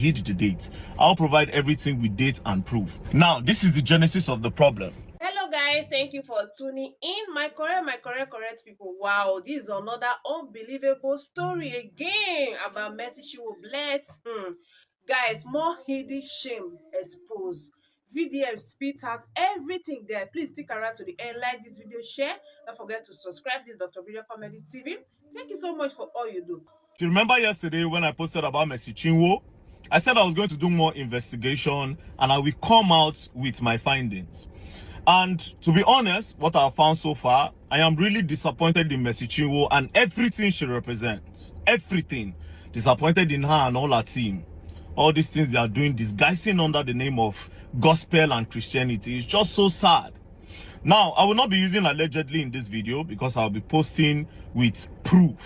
hid the date. I'll provide everything with date and proof. Now, this is the genesis of the problem. Hello guys, thank you for tuning in. My correct people. Wow, this is another unbelievable story again about Mercy Chinwo Bless. Guys, more hidden shame exposed. VDM spit out everything there. Please stick around to the end, like this video, share. Don't forget to subscribe. This is Dr. Video Comedy TV. Thank you so much for all you do. Do you remember yesterday when I posted about Mercy Chinwo? I said I was going to do more investigation and I will come out with my findings. And to be honest, what I have found so far, I am really disappointed in Mercy Chinwo and everything she represents. Everything. Disappointed in her and all her team. All these things they are doing, disguising under the name of gospel and Christianity. It's just so sad. Now, I will not be using allegedly in this video because I'll be posting with proof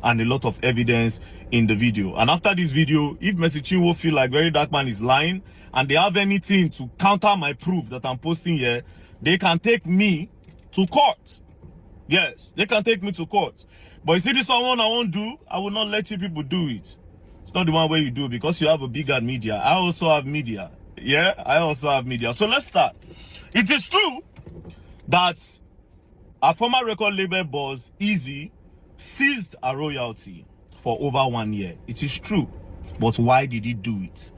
and a lot of evidence in the video. And after this video, if Mercy Chinwo feel like Very Dark Man is lying and they have anything to counter my proof that I'm posting here, they can take me to court. Yes, they can take me to court. But you see this one I won't do, I will not let you people do it. It's not the one way you do because you have a bigger media. I also have media. Yeah, I also have media. So let's start. It is true that our former record label boss, Easy, seized a royalty for over 1 year. It is true. But why did he do it?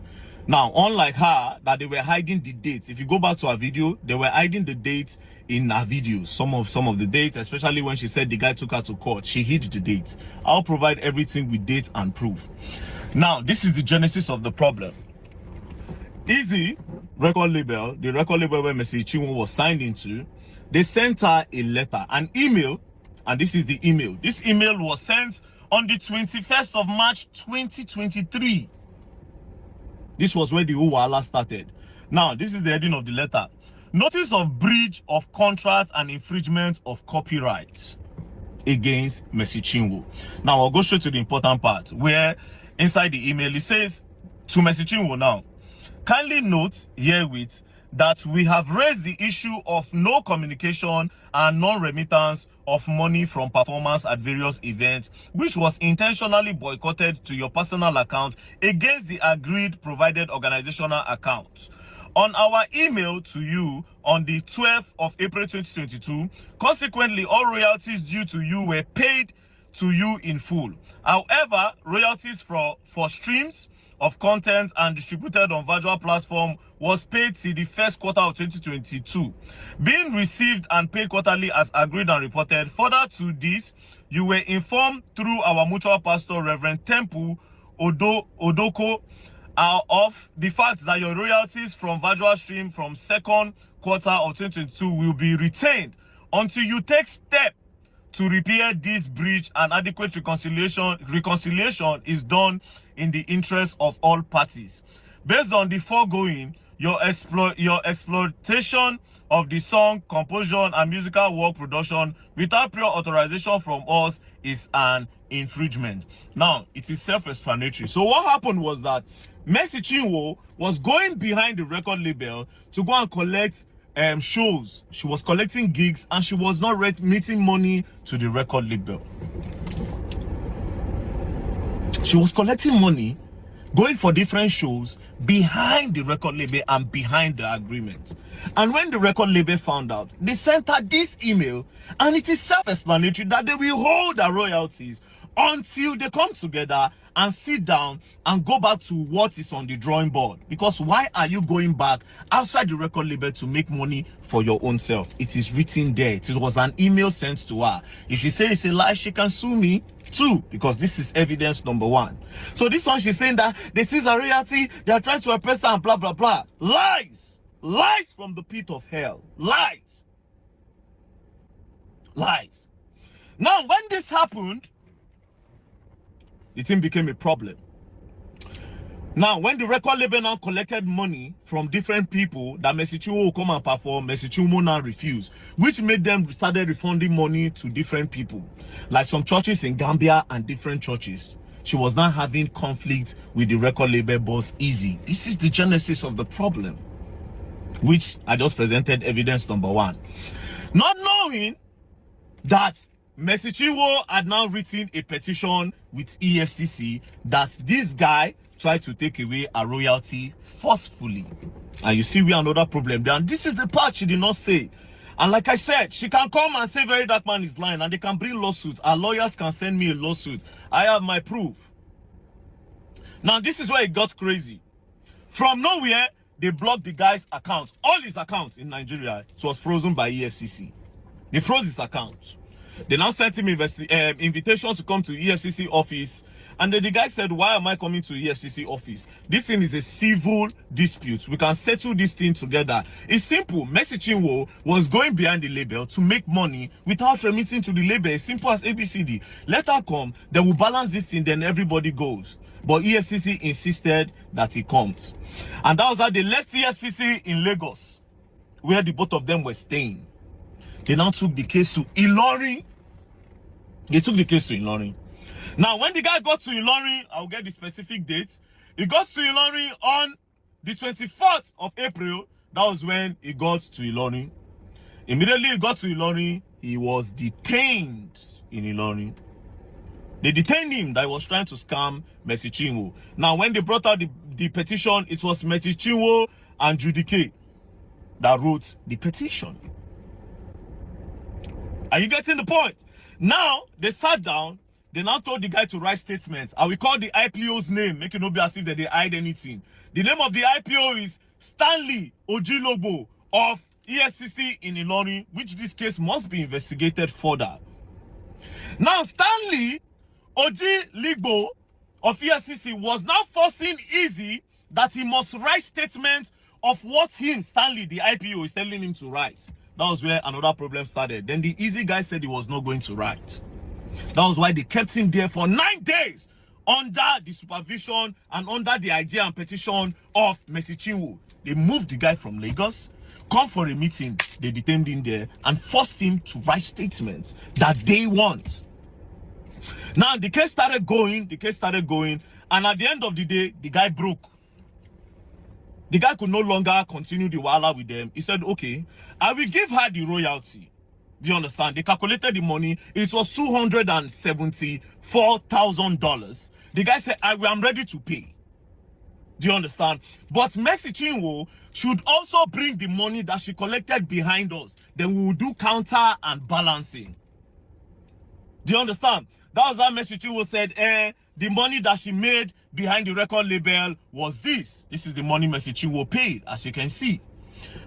Now, unlike her, that they were hiding the dates. If you go back to her video, they were hiding the dates in her videos. Some of the dates, especially when she said the guy took her to court, she hid the dates. I'll provide everything with dates and proof. Now, this is the genesis of the problem. Easy record label, the record label where Mercy Chinwo was signed into, they sent her a letter, an email, and this is the email. This email was sent on the 21st of March 2023. This was where the whole wahala started. Now, this is the heading of the letter. Notice of breach of contract and infringement of copyrights against Mercy Chinwo. Now, I'll go straight to the important part where inside the email it says to Mercy Chinwo now, kindly note herewith that we have raised the issue of no communication and non-remittance of money from performance at various events, which was intentionally boycotted to your personal account against the agreed provided organizational account. On our email to you on the 12th of April 2022, consequently, all royalties due to you were paid to you in full. However, royalties for streams of content and distributed on virtual platform was paid till the first quarter of 2022, being received and paid quarterly as agreed and reported. Further to this, you were informed through our mutual pastor, Reverend Temple Odoko, of the fact that your royalties from virtual stream from second quarter of 2022 will be retained until you take steps to repair this breach and adequate reconciliation is done in the interest of all parties. Based on the foregoing, your exploitation of the song, composition, and musical work production without prior authorization from us is an infringement. Now, it is self-explanatory. So what happened was that Mercy Chinwo was going behind the record label to go and collect shows. She was collecting gigs and she was not remitting money to the record label. She was collecting money, going for different shows behind the record label and behind the agreement. And when the record label found out, they sent her this email, and it is self-explanatory that they will hold her royalties until they come together and sit down and go back to what is on the drawing board. Because why are you going back outside the record label to make money for your own self? It is written there. It was an email sent to her. If she says it's a lie, she can sue me too, because this is evidence number one. So this one, she's saying that they seize a royalty, they are trying to oppress her and blah blah blah. Lies! Lies from the pit of hell. Lies! Lies. Now, when this happened, the thing became a problem. Now, when the record label now collected money from different people that Mercy Chinwo will come and perform, Mercy Chinwo now refused, which made them started refunding money to different people, like some churches in Gambia and different churches. She was now having conflict with the record label boss, Easy. This is the genesis of the problem, which I just presented evidence number one. Not knowing that Mercy Chinwo had now written a petition with EFCC that this guy tried to take away her royalty forcefully. And you see, we have another problem there. And this is the part she did not say. And like I said, she can come and say very that man is lying, and they can bring lawsuits. Our lawyers can send me a lawsuit. I have my proof. Now, this is where it got crazy. From nowhere, they blocked the guy's account. All his accounts in Nigeria, it was frozen by EFCC. They froze his account. They now sent him invitation to come to EFCC office. And then the guy said, why am I coming to EFCC office? This thing is a civil dispute. We can settle this thing together. It's simple. Mercy Chinwo was going behind the label to make money without remitting to the label. As simple as ABCD. Let her come. They will balance this thing. Then everybody goes. But EFCC insisted that he comes. And that was how they left EFCC in Lagos, where the both of them were staying. They now took the case to Ilorin. They took the case to Ilorin. Now, when the guy got to Ilorin, I'll get the specific date. He got to Ilorin on the 24th of April. That was when he got to Ilorin. Immediately he got to Ilorin, he was detained in Ilorin. They detained him that he was trying to scam Mercy Chinwo. Now, when they brought out the petition, it was Mercy Chinwo and Judy K that wrote the petition. Are you getting the point? Now, they sat down. They now told the guy to write statements. I will call the IPO's name, make it not be as if they hide anything. The name of the IPO is Stanley Ojilobo of EFCC in Ilorin, which this case must be investigated further. Now, Stanley Ojilobo of EFCC was now forcing Easy that he must write statements of what him, Stanley, the IPO, is telling him to write. That was where another problem started. Then the Easy guy said he was not going to write. That was why they kept him there for 9 days under the supervision and under the idea and petition of Mercy Chinwo. They moved the guy from Lagos, come for a meeting, they detained him there and forced him to write statements that they want. Now the case started going, and at the end of the day, the guy broke. The guy could no longer continue the wahala with them. He said, okay, I will give her the royalty. Do you understand? They calculated the money. It was $274,000. The guy said, I'm ready to pay. Do you understand? But Mercy Chinwo should also bring the money that she collected behind us. Then we will do counter and balancing. Do you understand? That was how Mercy Chinwo said, the money that she made behind the record label was this. This is the money Mercy Chinwo paid, as you can see.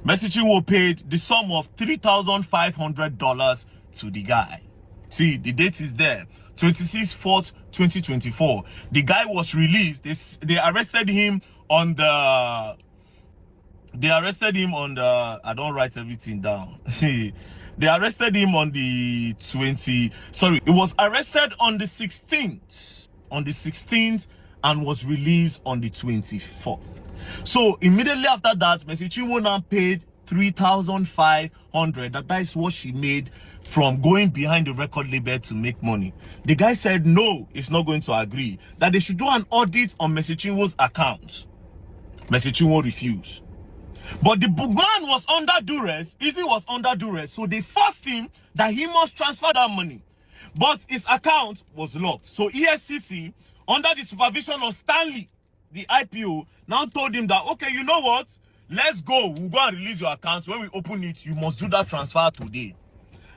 Mercy Chinwo paid the sum of $3,500 to the guy. See, the date is there. 26/4/2024. The guy was released. They arrested him on the... I don't write everything down. They arrested him on the 20... Sorry, it was arrested on the 16th. On the 16th and was released on the 24th. So immediately after that, Mercy Chinwo now paid $3,500. That is what she made from going behind the record label to make money. The guy said no, he's not going to agree. That they should do an audit on Mercy Chinwo's account. Mercy Chinwo refused. But the man was under duress. Easy was under duress. So they forced him that he must transfer that money. But his account was locked. So EFCC, under the supervision of Stanley, the IPO, now told him that, okay, you know what? Let's go. We'll go and release your account. When we open it, you must do that transfer today.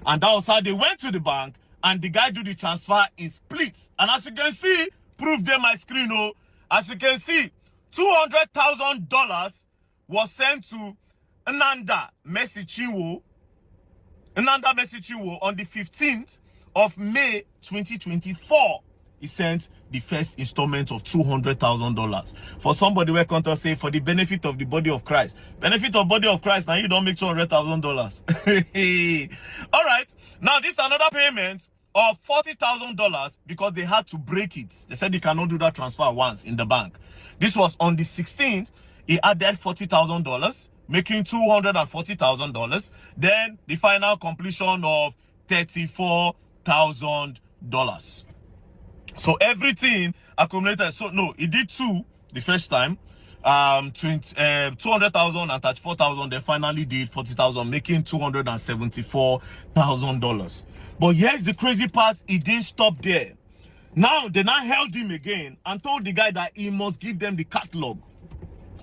And that was how they went to the bank and the guy do the transfer in splits. And as you can see, proof there my screen, oh, as you can see, $200,000 was sent to Ananda Mercy Chinwo on the 15th of May 2024. He sent the first installment of $200,000. For somebody where contact say for the benefit of the body of Christ. Benefit of body of Christ, now you don't make $200,000. All right. Now this is another payment of $40,000 because they had to break it. They said they cannot do that transfer once in the bank. This was on the 16th. He added $40,000, making $240,000. Then the final completion of $34,000. So everything accumulated. So no, he did two the first time, 200,000 and 34,000. They finally did 40,000, making $274,000. But here's the crazy part: he didn't stop there. Now, they now held him again and told the guy that he must give them the catalog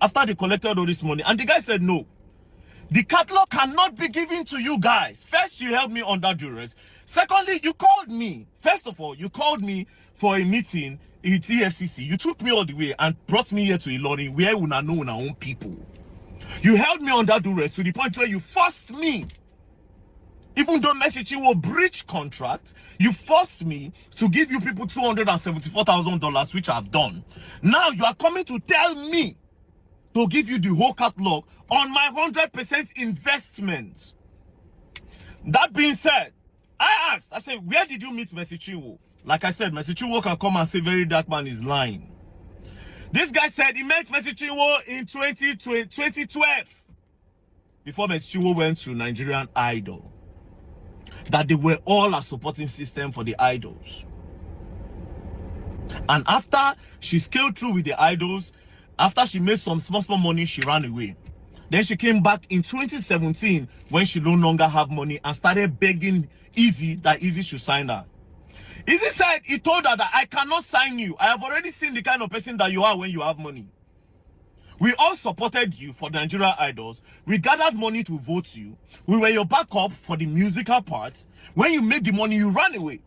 after they collected all this money. And the guy said, no, the catalog cannot be given to you guys. First, you held me under duress. Secondly, you called me. First of all, you called me for a meeting at EFCC. You took me all the way and brought me here to Ilorin, where we know our own people. You held me under duress to the point where you forced me. Even though Mercy Chinwo breached contract, you forced me to give you people $274,000, which I've done. Now you are coming to tell me to give you the whole catalog on my 100% investment. That being said, I asked, I said, where did you meet Mercy Chinwo? Like I said, Mercy Chinwo can come and say very dark man is lying. This guy said he met Mercy Chinwo in 2012 before Mercy Chinwo went to Nigerian Idol. That they were all a supporting system for the idols. And after she scaled through with the idols, after she made some small money, she ran away. Then she came back in 2017 when she no longer have money and started begging Easy that Easy should sign her. Easy said he told her that I cannot sign you. I have already seen the kind of person that you are when you have money. We all supported you for the Nigerian Idols. We gathered money to vote you. We were your backup for the musical part. When you made the money, you ran away.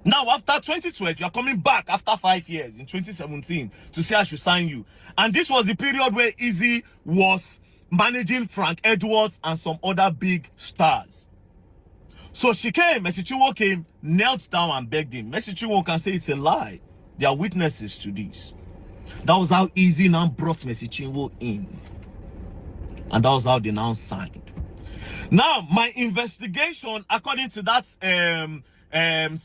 Now, after 2012, you're coming back after 5 years in 2017 to say I should sign you. And this was the period where Easy was managing Frank Edwards and some other big stars. So she came, Mercy Chinwo came, knelt down and begged him. Mercy Chinwo can say it's a lie. There are witnesses to this. That was how Easy now brought Mercy Chinwo in. And that was how they now signed. Now, my investigation, according to that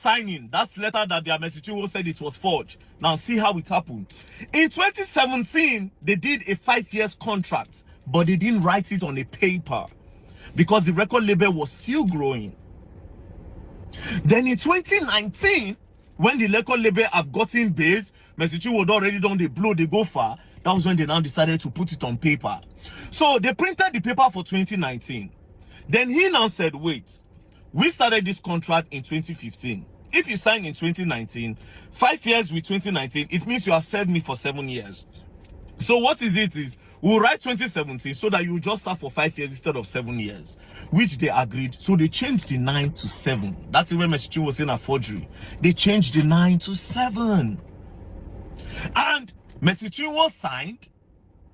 signing, that letter that their Mercy Chinwo said it was forged. Now, see how it happened. In 2017, they did a 5 years contract, but they didn't write it on a paper because the record label was still growing. Then in 2019, when the record label have gotten base, Mercy Chinwo had already done the blow, they go far. That was when they now decided to put it on paper. So they printed the paper for 2019. Then he now said, wait, we started this contract in 2015. If you sign in 2019, 5 years with 2019, it means you have served me for 7 years. So what is it is, we'll write 2017 so that you just serve for 5 years instead of 7 years, which they agreed. So they changed the 9 to 7. That's when Mercy Chinwo was saying a forgery. They changed the 9 to 7. And Mercy Chinwo signed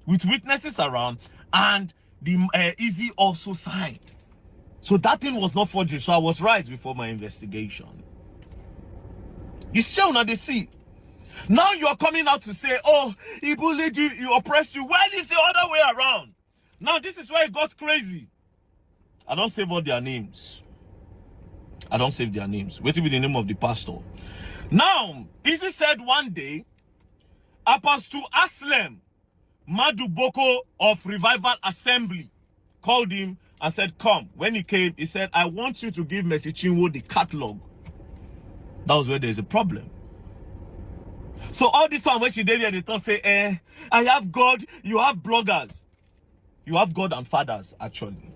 with witnesses around, and the Easy also signed. So that thing was not forgery. So I was right before my investigation. You still not the see. Now you are coming out to say, oh, he bullied you, he oppressed you. Well, it's the other way around. Now this is where it got crazy. I don't save all their names. I don't save their names. Wait till be the name of the pastor. Now, Easy said one day, Apostle Aslem Maduboko of Revival Assembly called him and said, come. When he came, he said, I want you to give Mercy Chinwo the catalog. That was where there's a problem. So all this one, when she did it, they thought, say, I have God, you have bloggers. You have God and fathers, actually.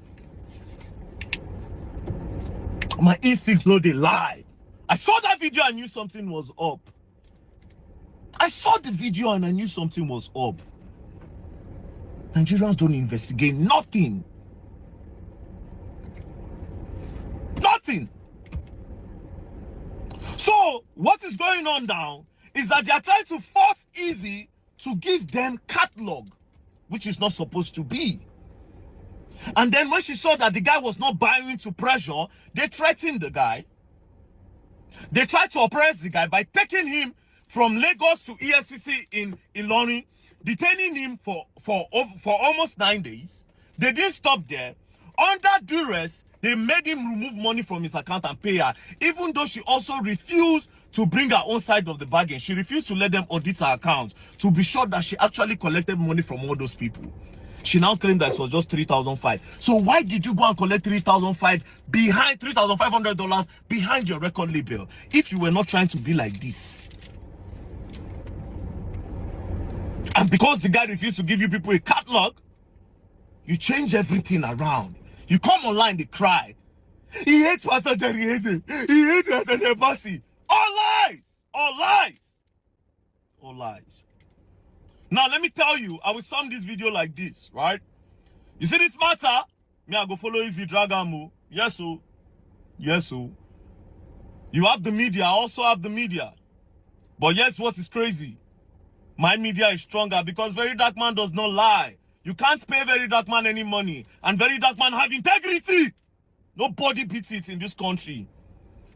My instincts know they lie. I saw that video and knew something was up. I saw the video and I knew something was up. Nigerians don't investigate nothing. Nothing. So, what is going on now is that they are trying to force Easy to give them catalog, which is not supposed to be. And then when she saw that the guy was not buying to pressure, they threatened the guy. They tried to oppress the guy by taking him from Lagos to EFCC in Ilorin, detaining him for almost 9 days. They didn't stop there. Under duress, they made him remove money from his account and pay her, even though she also refused to bring her own side of the bargain. She refused to let them audit her account to be sure that she actually collected money from all those people. She now claimed that it was just $3,500. So why did you go and collect $3,500 behind $3,500 behind your record label if you were not trying to be like this? And because the guy refused to give you people a catalog, you change everything around. You come online, they cry. He hates Pastor Jerry. He hates Pastor Jerry. All lies. All lies. All lies. Now, let me tell you, I will sum this video like this, right? You see this matter? Me, I go follow Easy Dragamu. Yes, so. Yes, so. You have the media, I also have the media. But yes, what is crazy? My media is stronger because Very Dark Man does not lie. You can't pay Very Dark Man any money. And Very Dark Man have integrity. Nobody beats it in this country.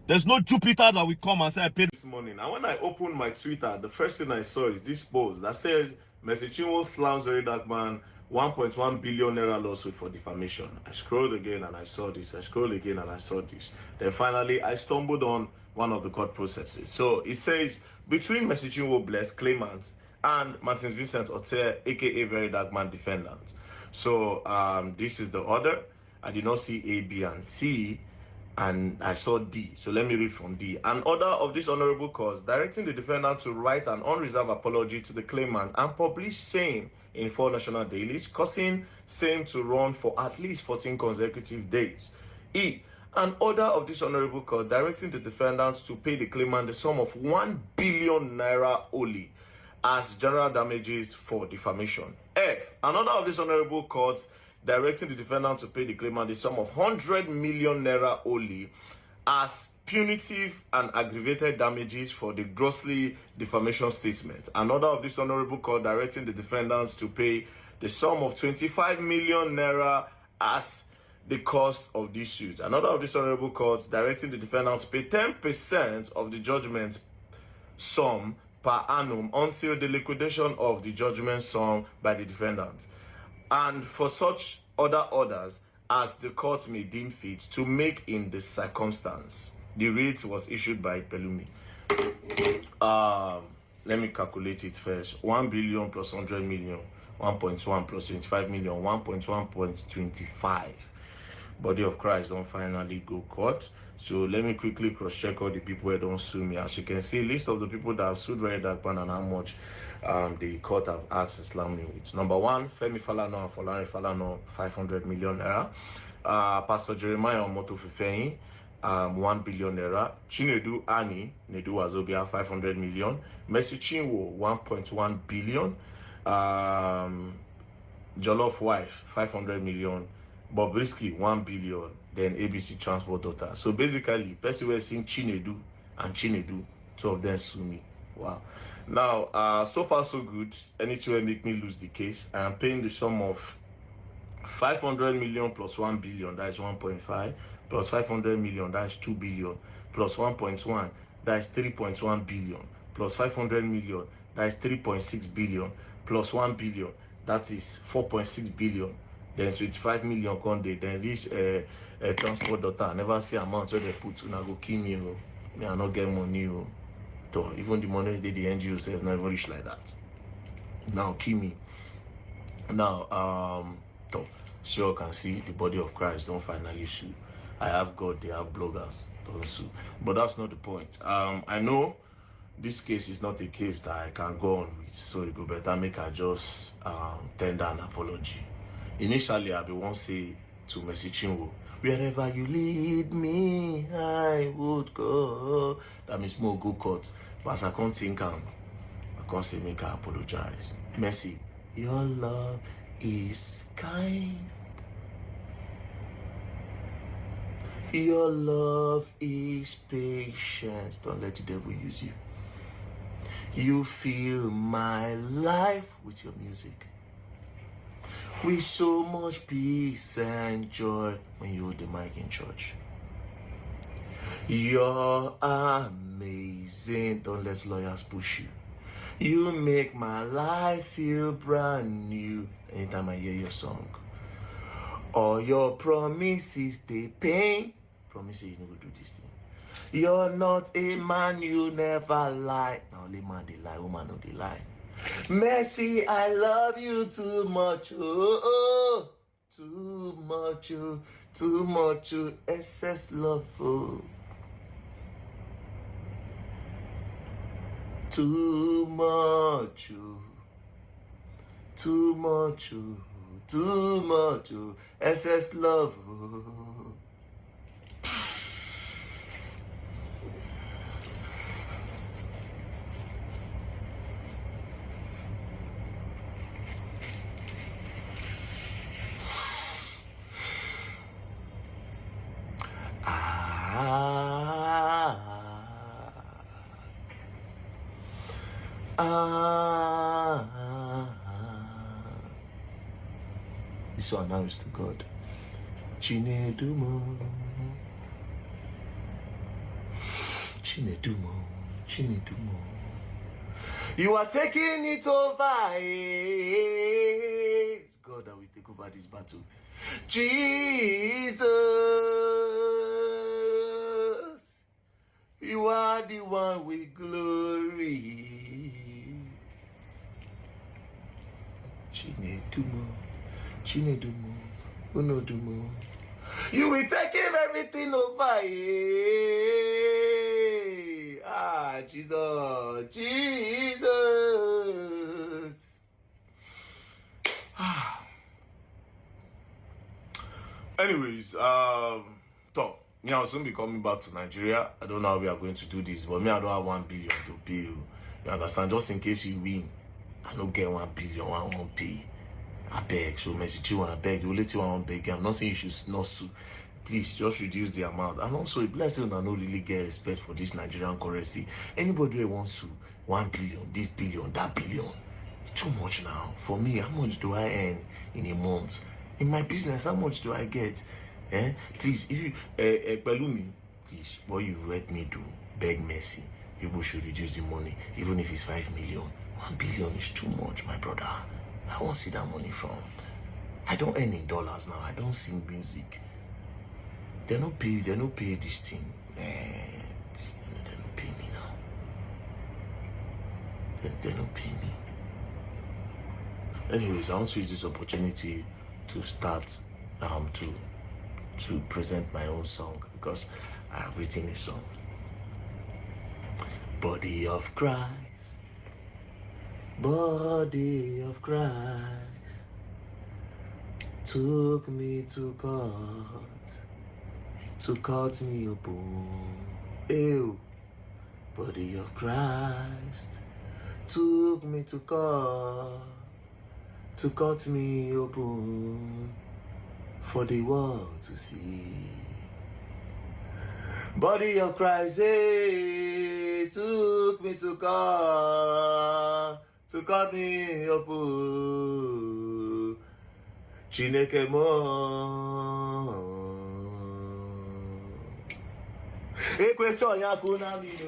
There's no Jupiter that will come and say I paid this morning. And when I opened my Twitter, the first thing I saw is this post that says Mercy Chinwo slams Very Dark Man 1.1 billion naira lawsuit for defamation. I scrolled again and I saw this. I scrolled again and I saw this. Then finally, I stumbled on one of the court processes. So it says between Mercy Chinwo Bless claimants and Martins Vincent Ote, aka Very Dark Man defendant. So this is the order. I did not see A, B, and C, and I saw D. So let me read from D. An order of this honorable cause directing the defendant to write an unreserved apology to the claimant and publish same in 4 national dailies, causing same to run for at least 14 consecutive days. E. An order of this honorable court directing the defendants to pay the claimant the sum of 1 billion naira only as general damages for defamation. F. An order of this honorable court directing the defendant to pay the claimant the sum of 100 million naira only as punitive and aggravated damages for the grossly defamation statement. An order of this honorable court directing the defendants to pay the sum of 25 million naira as the cost of this suit. An order of this honorable court directing the defendants to pay 10% of the judgment sum per annum until the liquidation of the judgment sum by the defendant. And for such other orders as the court may deem fit to make in the circumstance. The rate was issued by Pelumi. Let me calculate it first. 1 billion plus 100 million, 1.1 plus 25 million, 1.1.25. Body of Christ don't finally go court. So let me quickly cross-check all the people who don't sue me. As you can see, list of the people that have sued Very Dark Man and how much the court have asked Islam with. Number 1, Femi Falana and Folani Falana, 500 million naira. Pastor Jeremiah Omoto Fifeyin, 1 billion naira. Chinedu Ani Nedu Wazobia, 500 million. Mercy Chinwo, 1.1 billion. Jollof Wife, 500 million. Bobrisky, 1 billion. Then ABC Transport Daughter. So basically, person was seeing Chinedu and Chinedu, 2 of them sue me. Wow. Now, so far so good. Anything will make me lose the case. I am paying the sum of 500 million plus 1 billion, that is 1.5, plus 500 million, that is 2 billion, plus 1.1, that is 3.1 billion, plus 500 million, that is 3.6 billion, plus 1 billion, that is 4.6 billion. Then 25 million conde. Then this transport daughter, I never see amounts where they put to go kill me. Me, I not get money. So even the money they the NGO says not even reach like that. Now kill me. Now so you can see the body of Christ don't finally sue. I have God, they have bloggers, don't sue. But that's not the point. I know this case is not a case that I can go on with, so it go better make I just tender an apology. Initially, I will want to say to Mercy Chinwo, wherever you lead me, I would go. That means more go court. But as I can't think, I can't say make I apologize. Mercy, your love is kind. Your love is patient. Don't let the devil use you. You fill my life with your music. With so much peace and joy when you hold the mic in church. You're amazing. Don't let lawyers push you. You make my life feel brand new anytime I hear your song. All your promises, they pain. Promise you never do this thing. You're not a man, you never lie. Now only man they lie, woman no they lie. Mercy, I love you too much, oh, too much, excess love, oh. Too much, excess love, oh. This one now is to God. Chinedumo. Chinedumo. Chinedumo. You are taking it over. It's God that will take over this battle. Jesus, you are the one with glory. Chinedumo, Chinedumo, Unodumo. You will take everything over. Ah, Jesus, Jesus. Anyways, talk. Me, I'll soon be coming back to Nigeria. I don't know how we are going to do this, but me, I don't have 1 billion to pay you. You understand? Just in case you win, I don't get 1 billion, I won't pay. I beg. So, Messi Chinwo, I beg. You will let you want beg. I'm not saying you should not sue. Please, just reduce the amount. And also, a blessing I don't really get respect for this Nigerian currency. Anybody who wants to 1 billion, this billion, that billion, it's too much now. For me, how much do I earn in a month? In my business, how much do I get? Please, if you, Pelumi, please, what you let me do, beg Messi. People should reduce the money, even if it's 5 million. 1 billion is too much, my brother. I won't see that money from. I don't earn in dollars now. I don't sing music. They don't pay this thing. They don't pay me now. They don't pay me. Anyways, I want to use this opportunity to start to present my own song, because I have written a song. Body of Christ, body of Christ, took me to cut me open. Ew. Body of Christ, took me to cut me open for the world to see. Body of Christ, took me to cut me open. Chineke mo. Ekwesu onya kuna mi no.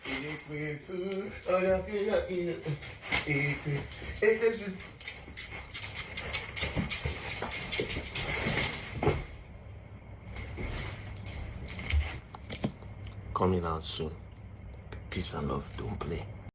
Ekwesu onya kuna mi no. Ekwesu. Coming out soon. Peace and love. Don't play.